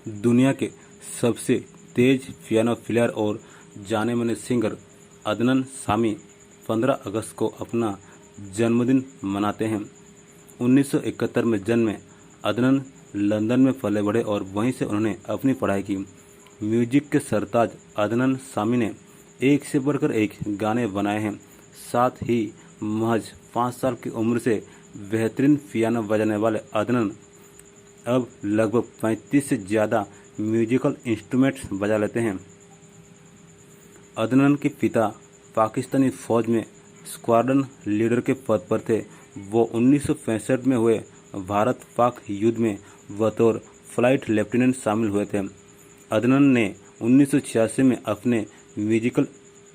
दुनिया के सबसे तेज पियानो प्लेयर और जाने माने सिंगर अदनान सामी 15 अगस्त को अपना जन्मदिन मनाते हैं। 1971 में जन्मे अदनान लंदन में पले बढ़े और वहीं से उन्होंने अपनी पढ़ाई की। म्यूजिक के सरताज अदनान सामी ने एक से बढ़कर एक गाने बनाए हैं। साथ ही महज 5 साल की उम्र से बेहतरीन पियानो बजाने वाले अदनान अब लगभग 35 से ज़्यादा म्यूजिकल इंस्ट्रूमेंट्स बजा लेते हैं। अदनान के पिता पाकिस्तानी फौज में स्क्वाड्रन लीडर के पद पर थे। वो 1965 में हुए भारत पाक युद्ध में बतौर फ्लाइट लेफ्टिनेंट शामिल हुए थे। अदनान ने 1986 में अपने म्यूजिकल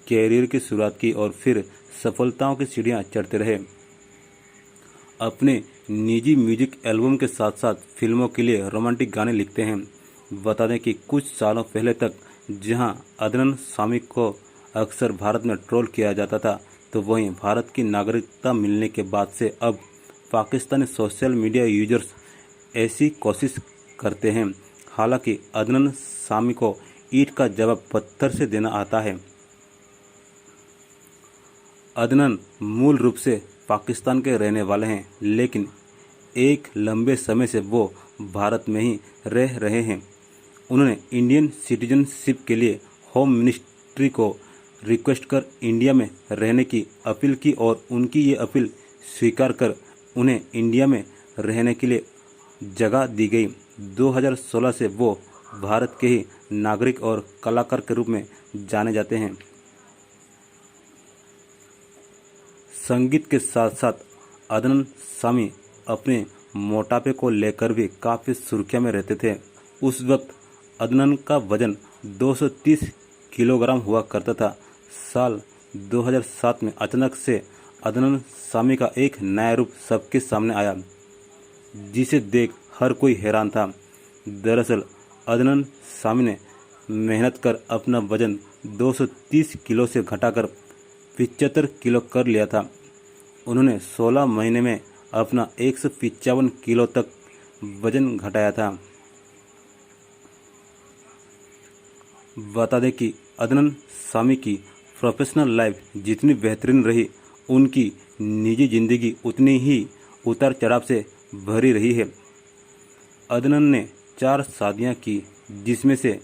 कैरियर की शुरुआत की और फिर सफलताओं की सीढ़ियां चढ़ते रहे। अपने निजी म्यूजिक एल्बम के साथ साथ फिल्मों के लिए रोमांटिक गाने लिखते हैं। बता दें कि कुछ सालों पहले तक जहां अदनान सामी को अक्सर भारत में ट्रोल किया जाता था, तो वहीं भारत की नागरिकता मिलने के बाद से अब पाकिस्तानी सोशल मीडिया यूजर्स ऐसी कोशिश करते हैं। हालांकि अदनान सामी को ईंट का जवाब पत्थर से देना आता है। अदनान मूल रूप से पाकिस्तान के रहने वाले हैं, लेकिन एक लंबे समय से वो भारत में ही रह रहे हैं। उन्होंने इंडियन सिटीजनशिप के लिए होम मिनिस्ट्री को रिक्वेस्ट कर इंडिया में रहने की अपील की और उनकी ये अपील स्वीकार कर उन्हें इंडिया में रहने के लिए जगह दी गई। 2016 से वो भारत के ही नागरिक और कलाकार के रूप में जाने जाते हैं। संगीत के साथ साथ अदनान सामी अपने मोटापे को लेकर भी काफ़ी सुर्खियों में रहते थे। उस वक्त अदनान का वजन 230 किलोग्राम हुआ करता था। साल 2007 में अचानक से अदनान सामी का एक नया रूप सबके सामने आया, जिसे देख हर कोई हैरान था। दरअसल अदनान सामी ने मेहनत कर अपना वजन 230 किलो से घटाकर 75 किलो कर लिया था। उन्होंने 16 महीने में अपना 155 किलो तक वजन घटाया था। बता दें कि अदनान सामी की प्रोफेशनल लाइफ जितनी बेहतरीन रही, उनकी निजी जिंदगी उतनी ही उतार चढ़ाव से भरी रही है। अदनान ने 4 शादियां की, जिसमें से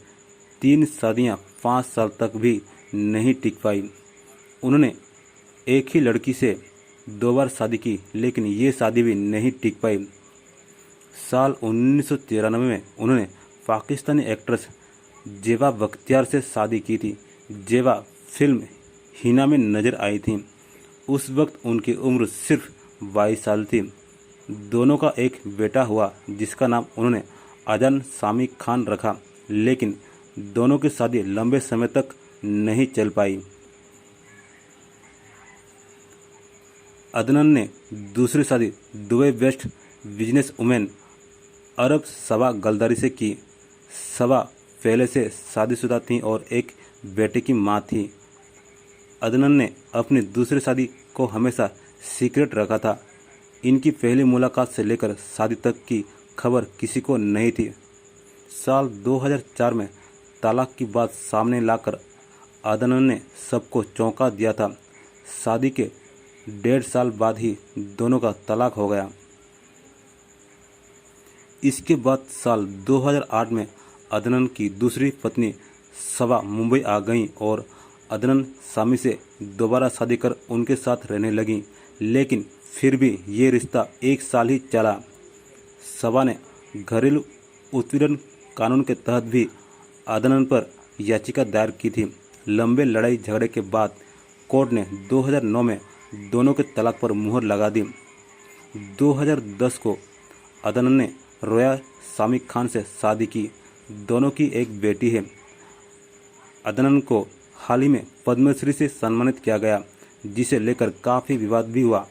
3 शादियां 5 साल तक भी नहीं टिक पाई। उन्होंने एक ही लड़की से 2 बार शादी की, लेकिन ये शादी भी नहीं टिक पाई। साल 1993 में उन्होंने पाकिस्तानी एक्ट्रेस जेबा बख्तियार से शादी की थी। जेबा फिल्म हिना में नजर आई थी। उस वक्त उनकी उम्र सिर्फ 22 साल थी। दोनों का एक बेटा हुआ, जिसका नाम उन्होंने अदनान सामी खान रखा, लेकिन दोनों की शादी लंबे समय तक नहीं चल पाई। अदनान ने दूसरी शादी दुबई बेस्ड बिजनेस वुमेन अरब सबा गलदारी से की। सबा पहले से शादीशुदा थीं और एक बेटे की मां थी। अदनान ने अपनी दूसरी शादी को हमेशा सीक्रेट रखा था। इनकी पहली मुलाकात से लेकर शादी तक की खबर किसी को नहीं थी। साल 2004 में तलाक की बात सामने लाकर अदनान ने सबको चौंका दिया था। शादी के 1.5 साल बाद ही दोनों का तलाक हो गया। इसके बाद साल 2008 में अदनान की दूसरी पत्नी सबा मुंबई आ गईं और अदनान सामी से दोबारा शादी कर उनके साथ रहने लगीं, लेकिन फिर भी ये रिश्ता 1 साल ही चला। सबा ने घरेलू उत्पीड़न कानून के तहत भी अदनान पर याचिका दायर की थी। लंबे लड़ाई झगड़े के बाद कोर्ट ने 2009 में दोनों के तलाक पर मुहर लगा दी। 2010 को अदनान ने रोया सामी खान से शादी की। दोनों की एक बेटी है। अदनान को हाल ही में पद्मश्री से सम्मानित किया गया, जिसे लेकर काफ़ी विवाद भी हुआ।